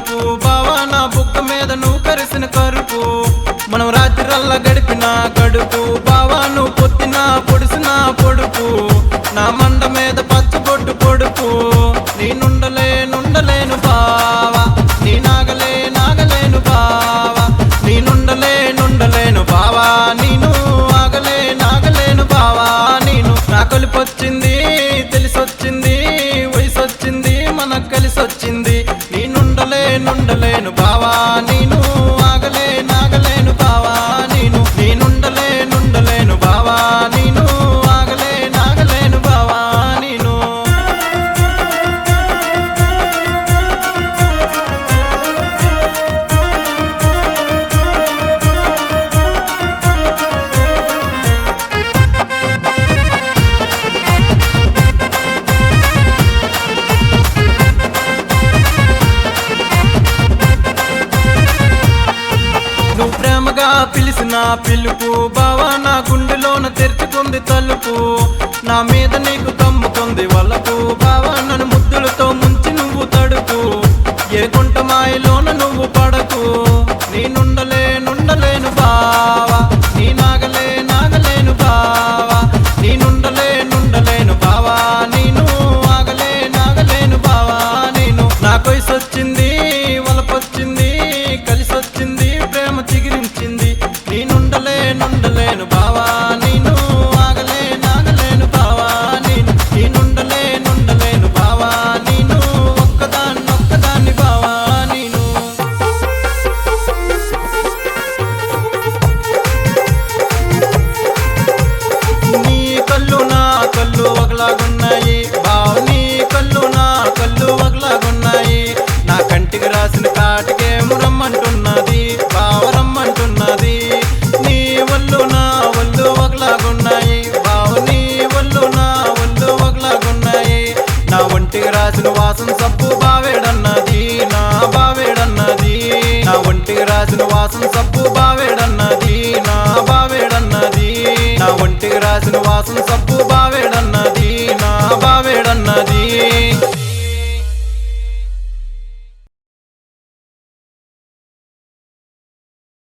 తలుపు బావా నా బుక్క మీద నువ్వు కరిసిన కరుపు మనం రాత్రిరల్లా గడిపిన గడుపు బావా నువ్వు పొత్తిన పొడిసిన పొడుపు నా మండ మీద పచ్చబొట్టు పొడుపు నేనుండలేను బావా నీ నాగలేను బావా నేనుండలేను బావా నేను నాగలేను బావా నేను నా కొలిపొచ్చింది తెలిసొచ్చింది వయసొచ్చింది మనకు కలిసొచ్చింది నేనుండలేను బావా నేను నాగలేను బావా నేనుండలేను బావా నేను నాగలేను బావా నేను నువ్వు ప్రేమగా పిలిచిన పిలుపు బావా నా గుండెలోన తెరుచుకుంది తలుపు నా మీద నీకు కమ్ముకుంది వలపు బావా నన్ను ముద్దులతో ముంచి నువ్వు తడుపు ఏ గుంట మాయలోన నువ్వు పడకు నేనుండలేను బావా నీ నాగలేను బావా నేనుండలేను బావా నేను నాగలేను బావా నేను నా కొయ్సొచ్చింది వలపొచ్చింది కలిసొచ్చింది ప్రేమ చిగిరించింది నేనుండలేను బావా నేను నాగలేను బావా నేనుండలేను బావా నేను ఒక్కదాన్ని బావా నేను నీ కళ్ళు నా కళ్ళు ఒకలాగున్నాయి బావ నీ కళ్ళు నా కళ్ళు ఒకలాగున్నాయి నా కంటికి రాసిన కాటికేమో రమ్మంటున్నది బావ రమ్మంటున్నది నీ ఒళ్ళు నా ఒళ్ళు ఒకలాగున్నాయి బావ నీ ఒళ్ళు నా ఒళ్ళు ఒకలాగున్నాయి నా ఒంటికి రాసిన వాసన సబ్బు బావేడన్నది నా ఒంటికి రాసిన వాసన సబ్బు